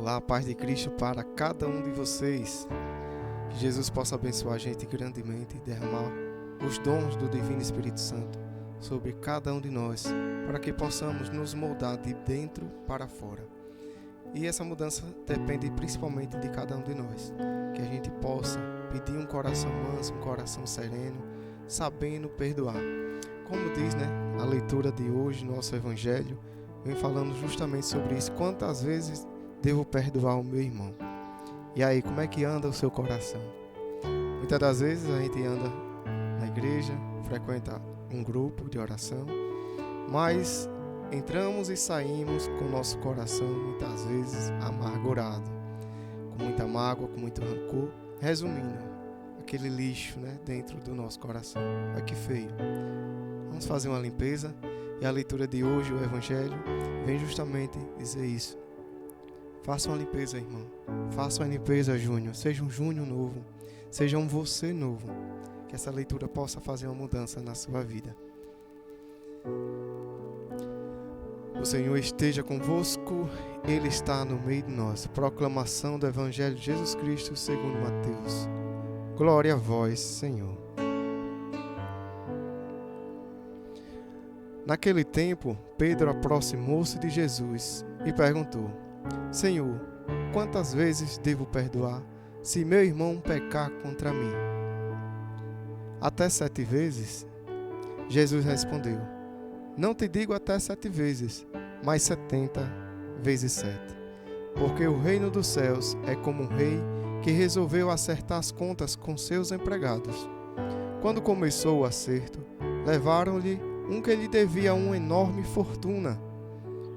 Olá, paz de Cristo para cada um de vocês. Que Jesus possa abençoar a gente grandemente e derramar os dons do Divino Espírito Santo sobre cada um de nós, para que possamos nos moldar de dentro para fora. E essa mudança depende principalmente de cada um de nós. Que a gente possa pedir um coração manso, um coração sereno, sabendo perdoar. Como diz, a leitura de hoje, nosso Evangelho, vem falando justamente sobre isso. Quantas vezes devo perdoar o meu irmão? E aí, como é que anda o seu coração? Muitas das vezes a gente anda na igreja, frequenta um grupo de oração, mas entramos e saímos com o nosso coração muitas vezes amargurado, com muita mágoa, com muito rancor, resumindo, aquele lixo dentro do nosso coração. Olha que feio. Vamos fazer uma limpeza, e a leitura de hoje, o Evangelho, vem justamente dizer isso. Faça uma limpeza, irmão. Faça uma limpeza, Júnior. Seja um Júnior novo. Seja um você novo. Que essa leitura possa fazer uma mudança na sua vida. O Senhor esteja convosco. Ele está no meio de nós. Proclamação do Evangelho de Jesus Cristo segundo Mateus. Glória a vós, Senhor. Naquele tempo, Pedro aproximou-se de Jesus e perguntou: Senhor, quantas vezes devo perdoar se meu irmão pecar contra mim? Até 7 vezes? Jesus respondeu: Não te digo até 7 vezes, mas 70 vezes 7. Porque o reino dos céus é como um rei que resolveu acertar as contas com seus empregados. Quando começou o acerto, levaram-lhe um que lhe devia uma enorme fortuna.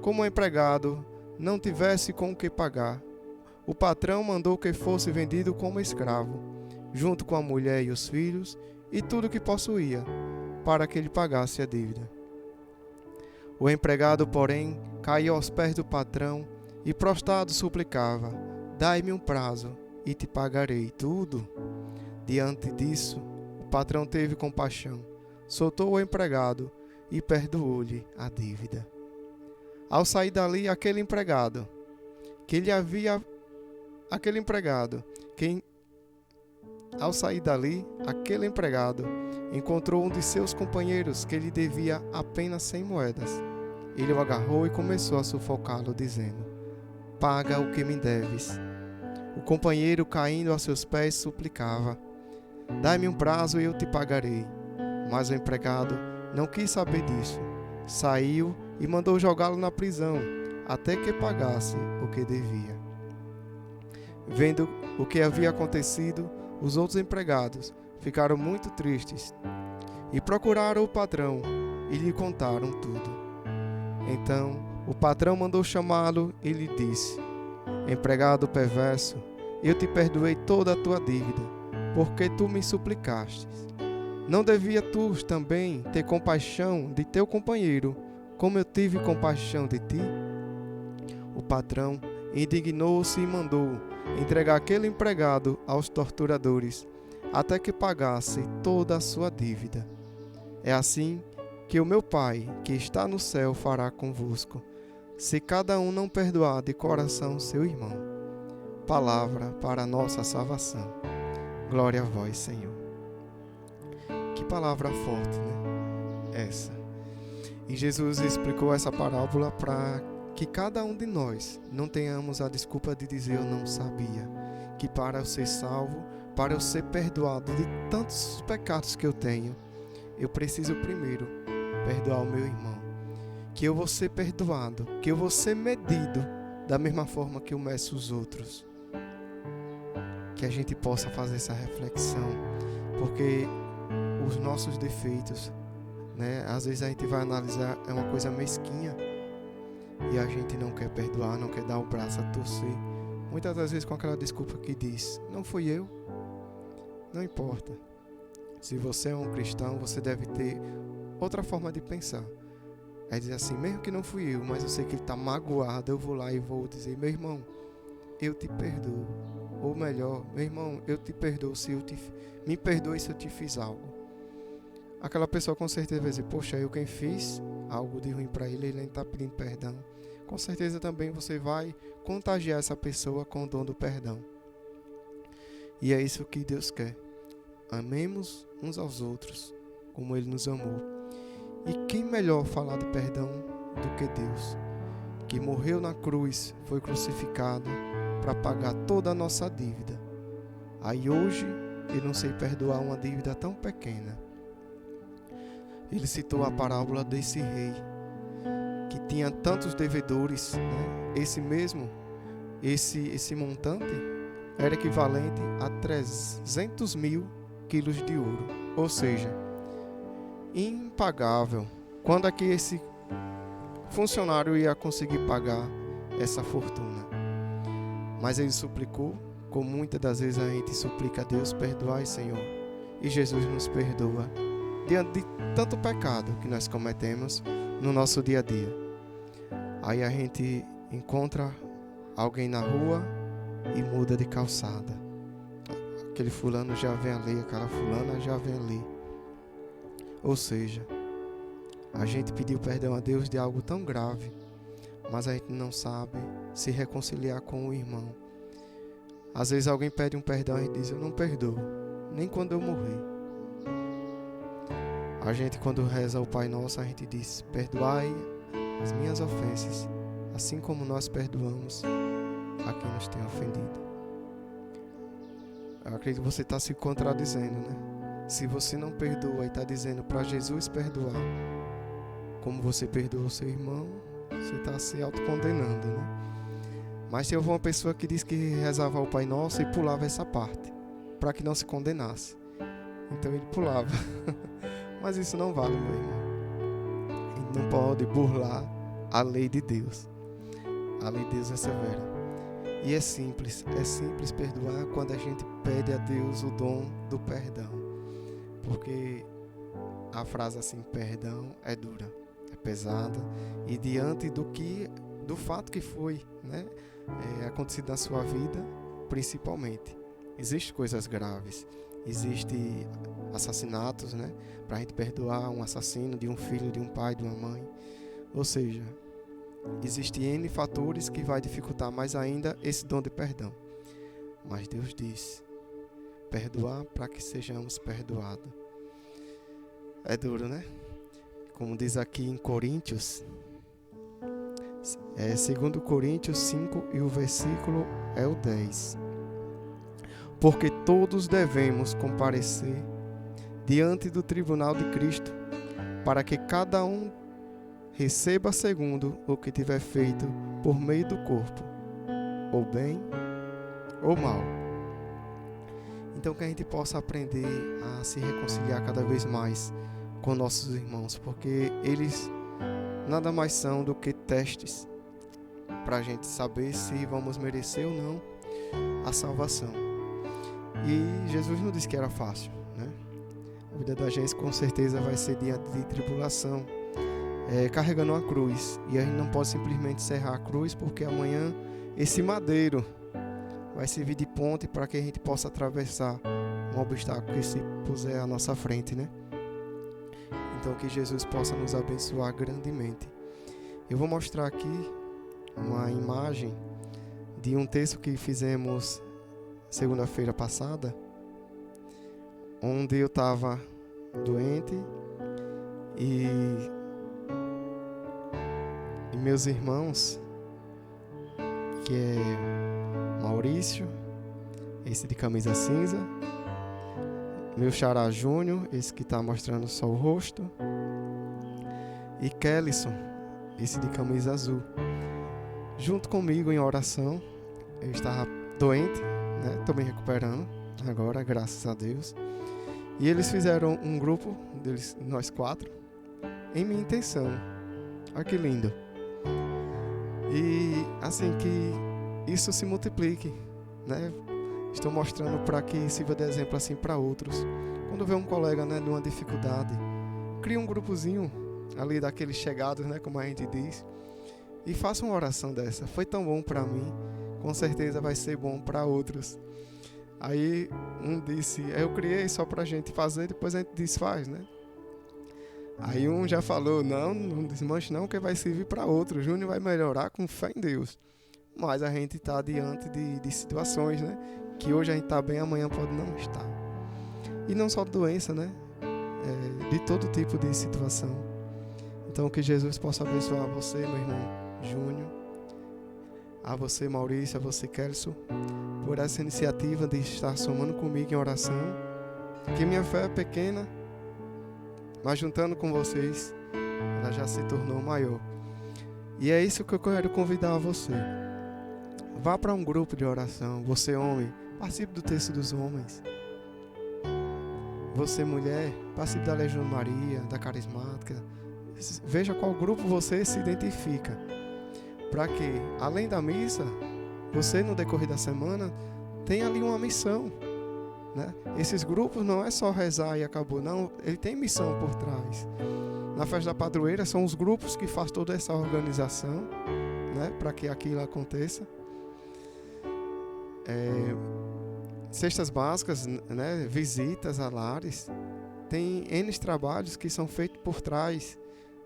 Como o empregado não tivesse com o que pagar, o patrão mandou que fosse vendido como escravo, junto com a mulher e os filhos e tudo o que possuía, para que ele pagasse a dívida. O empregado, porém, caiu aos pés do patrão e prostrado suplicava: Dai-me um prazo e te pagarei tudo. Diante disso, o patrão teve compaixão, soltou o empregado e perdoou-lhe a dívida. Ao sair dali, aquele empregado encontrou um de seus companheiros que lhe devia apenas 100 moedas. Ele o agarrou e começou a sufocá-lo, dizendo: Paga o que me deves. O companheiro, caindo a seus pés, suplicava: Dai-me um prazo e eu te pagarei. Mas o empregado não quis saber disso. Saiu e mandou jogá-lo na prisão, até que pagasse o que devia. Vendo o que havia acontecido, os outros empregados ficaram muito tristes e procuraram o patrão e lhe contaram tudo. Então o patrão mandou chamá-lo e lhe disse: Empregado perverso, eu te perdoei toda a tua dívida, porque tu me suplicaste. Não devia tu também ter compaixão de teu companheiro, como eu tive compaixão de ti? O patrão indignou-se e mandou entregar aquele empregado aos torturadores, até que pagasse toda a sua dívida. É assim que o meu Pai, que está no céu, fará convosco, se cada um não perdoar de coração seu irmão. Palavra para a nossa salvação. Glória a vós, Senhor. Que palavra forte, essa. E Jesus explicou essa parábola para que cada um de nós não tenhamos a desculpa de dizer eu não sabia. Que para eu ser salvo, para eu ser perdoado de tantos pecados que eu tenho, eu preciso primeiro perdoar o meu irmão. Que eu vou ser perdoado, que eu vou ser medido da mesma forma que eu meço os outros. Que a gente possa fazer essa reflexão, porque os nossos defeitos, às vezes a gente vai analisar, é uma coisa mesquinha, e a gente não quer perdoar, não quer dar o braço a torcer, muitas das vezes com aquela desculpa que diz: não fui eu. Não importa. Se você é um cristão, você deve ter outra forma de pensar. É dizer assim: mesmo que não fui eu, mas eu sei que ele está magoado, eu vou lá e vou dizer: meu irmão, eu te perdoo. Ou melhor, meu irmão, eu te perdoo me perdoe se eu te fiz algo. Aquela pessoa com certeza vai dizer: poxa, eu quem fiz algo de ruim para ele, ele ainda está pedindo perdão. com certeza também você vai contagiar essa pessoa com o dom do perdão. E é isso que Deus quer. Amemos uns aos outros, como Ele nos amou. E quem melhor falar de perdão do que Deus, que morreu na cruz, foi crucificado para pagar toda a nossa dívida. Aí hoje eu não sei perdoar uma dívida tão pequena. Ele citou a parábola desse rei que tinha tantos devedores, né? Esse montante era equivalente a 300.000 quilos de ouro, ou seja, impagável. Quando é que esse funcionário ia conseguir pagar essa fortuna? Mas ele suplicou, como muitas das vezes a gente suplica a Deus: perdoai, Senhor. E Jesus nos perdoa diante de tanto pecado que nós cometemos no nosso dia a dia. Aí a gente encontra alguém na rua e muda de calçada. Aquele fulano já vem ali, aquela fulana já vem ali. Ou seja, a gente pediu perdão a Deus de algo tão grave, mas a gente não sabe se reconciliar com o irmão. Às vezes alguém pede um perdão e a gente diz: eu não perdoo, nem quando eu morrer. A gente, quando reza o Pai Nosso, a gente diz: perdoai as minhas ofensas, assim como nós perdoamos a quem nos tem ofendido. Eu acredito que você está se contradizendo, né? Se você não perdoa e está dizendo para Jesus perdoar, como você perdoa o seu irmão, você está se autocondenando, né? Mas tem uma pessoa que diz que rezava o Pai Nosso e pulava essa parte, para que não se condenasse. Então ele pulava. Mas isso não vale, meu irmão. A gente não pode burlar a lei de Deus. A lei de Deus é severa. E é simples perdoar quando a gente pede a Deus o dom do perdão. Porque a frase assim, perdão, é dura, é pesada. E diante do fato que foi, né, acontecido na sua vida, principalmente. Existem coisas graves. Existem assassinatos, né? Para a gente perdoar um assassino de um filho, de um pai, de uma mãe. Ou seja, existem N fatores que vai dificultar mais ainda esse dom de perdão. Mas Deus diz: perdoar para que sejamos perdoados. É duro, né? Como diz aqui em Coríntios, 2 Coríntios 5 e o versículo é o 10. Porque todos devemos comparecer diante do tribunal de Cristo, para que cada um receba segundo o que tiver feito por meio do corpo, ou bem ou mal. Então que a gente possa aprender a se reconciliar cada vez mais com nossos irmãos, porque eles nada mais são do que testes para a gente saber se vamos merecer ou não a salvação. E Jesus não disse que era fácil, né? A vida da gente com certeza vai ser diante de tribulação, carregando uma cruz. E a gente não pode simplesmente serrar a cruz, porque amanhã esse madeiro vai servir de ponte para que a gente possa atravessar um obstáculo que se puser à nossa frente, né? Então que Jesus possa nos abençoar grandemente. Eu vou mostrar aqui uma imagem de um texto que fizemos segunda-feira passada, onde eu estava doente e meus irmãos, que é Maurício, esse de camisa cinza, meu xará Júnior, esse que está mostrando só o rosto, e Kellyson, esse de camisa azul, junto comigo em oração. Eu estava doente, né? Estou me recuperando agora, graças a Deus. E eles fizeram um grupo, nós 4, em minha intenção. Olha que lindo. E assim, que isso se multiplique, né? Estou mostrando para que sirva de exemplo assim para outros. Quando vê um colega, né, numa dificuldade, cria um grupozinho ali daqueles chegados, né, como a gente diz, e faça uma oração dessa. Foi tão bom para mim, com certeza vai ser bom para outros. Aí um disse: eu criei só pra gente fazer, depois a gente desfaz, né? Aí um já falou, não desmanche não, que vai servir para outro. O Júnior vai melhorar com fé em Deus. Mas a gente está diante de situações, né? Que hoje a gente está bem, amanhã pode não estar. E não só doença, né? De todo tipo de situação. Então que Jesus possa abençoar você, meu irmão Júnior, a você, Maurício, a você, Kelso, por essa iniciativa de estar somando comigo em oração. Que minha fé é pequena, mas juntando com vocês, ela já se tornou maior. E é isso que eu quero convidar a você. Vá para um grupo de oração. Você, homem, participe do Terço dos Homens. Você, mulher, participe da Legião de Maria, da Carismática. Veja qual grupo você se identifica. Para que, além da missa, você, no decorrer da semana, tenha ali uma missão, né? Esses grupos não é só rezar e acabou, não. Ele tem missão por trás. Na festa da padroeira são os grupos que fazem toda essa organização, né? Para que aquilo aconteça. Cestas básicas, né? Visitas a lares. Tem N trabalhos que são feitos por trás,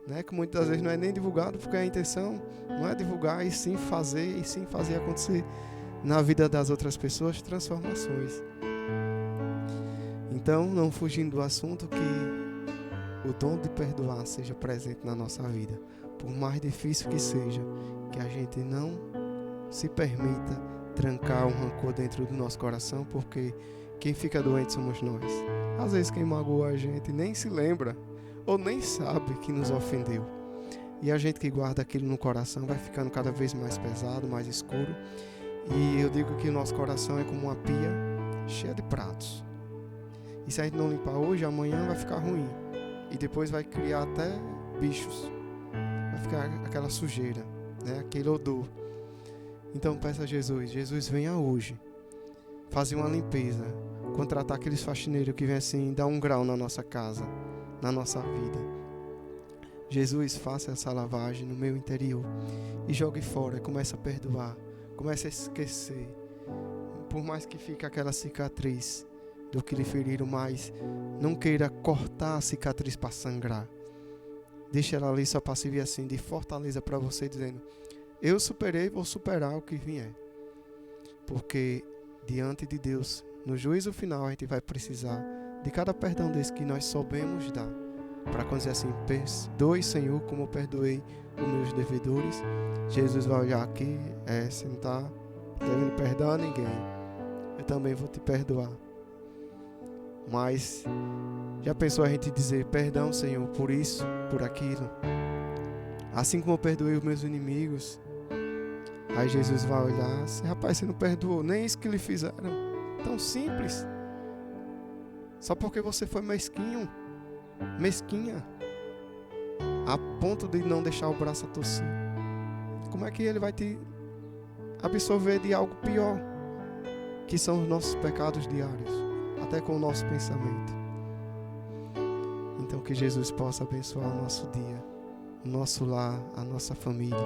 né? Que muitas vezes não é nem divulgado, porque a intenção não é divulgar, e sim fazer acontecer na vida das outras pessoas transformações. Então, não fugindo do assunto, que o dom de perdoar seja presente na nossa vida, por mais difícil que seja, que a gente não se permita trancar um rancor dentro do nosso coração, porque quem fica doente somos nós. Às vezes quem magoou a gente nem se lembra ou nem sabe que nos ofendeu, e a gente que guarda aquilo no coração vai ficando cada vez mais pesado, mais escuro. E eu digo que o nosso coração é como uma pia cheia de pratos, e se a gente não limpar hoje, amanhã vai ficar ruim, e depois vai criar até bichos, vai ficar aquela sujeira, né? Aquele odor. Então peça a Jesus, venha hoje fazer uma limpeza, contratar aqueles faxineiros que vêm assim dar um grau na nossa casa, na nossa vida. Jesus, faça essa lavagem no meu interior e jogue fora, comece a perdoar, comece a esquecer, por mais que fique aquela cicatriz do que lhe feriram, mas não queira cortar a cicatriz para sangrar. Deixa ela ali só para servir assim de fortaleza para você, dizendo: eu superei, vou superar o que vier. Porque diante de Deus, no juízo final, a gente vai precisar de cada perdão desse que nós soubemos dar. Para quando dizer assim: perdoe, Senhor, como eu perdoei os meus devedores. Jesus vai olhar aqui: você não está devendo perdão a ninguém, eu também vou te perdoar. Mas já pensou a gente dizer: perdão, Senhor, por isso, por aquilo, assim como eu perdoei os meus inimigos? Aí Jesus vai olhar assim: rapaz, você não perdoou nem isso que lhe fizeram. Tão simples. Só porque você foi mesquinha, a ponto de não deixar o braço a torcer. Como é que ele vai te absorver de algo pior, que são os nossos pecados diários, até com o nosso pensamento? Então que Jesus possa abençoar o nosso dia, o nosso lar, a nossa família,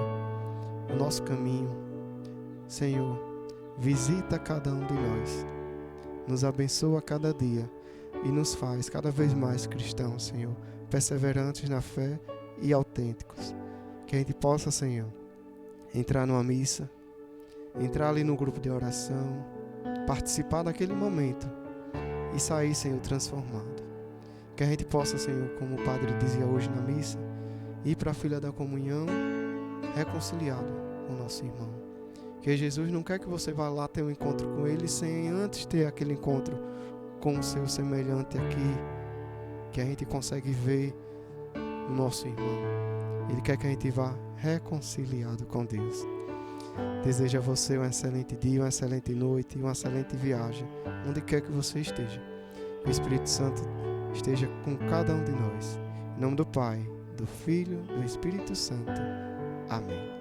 o nosso caminho. Senhor, visita cada um de nós, nos abençoa cada dia e nos faz cada vez mais cristãos, Senhor, perseverantes na fé e autênticos. Que a gente possa, Senhor, entrar numa missa, entrar ali no grupo de oração, participar daquele momento e sair, Senhor, transformado. Que a gente possa, Senhor, como o Padre dizia hoje na missa, ir para a fila da comunhão reconciliado com o nosso irmão. Que Jesus não quer que você vá lá ter um encontro com Ele sem antes ter aquele encontro com o seu semelhante aqui, que a gente consegue ver o nosso irmão. Ele quer que a gente vá reconciliado com Deus. Desejo a você um excelente dia, uma excelente noite e uma excelente viagem, onde quer que você esteja. Que o Espírito Santo esteja com cada um de nós. Em nome do Pai, do Filho e do Espírito Santo. Amém.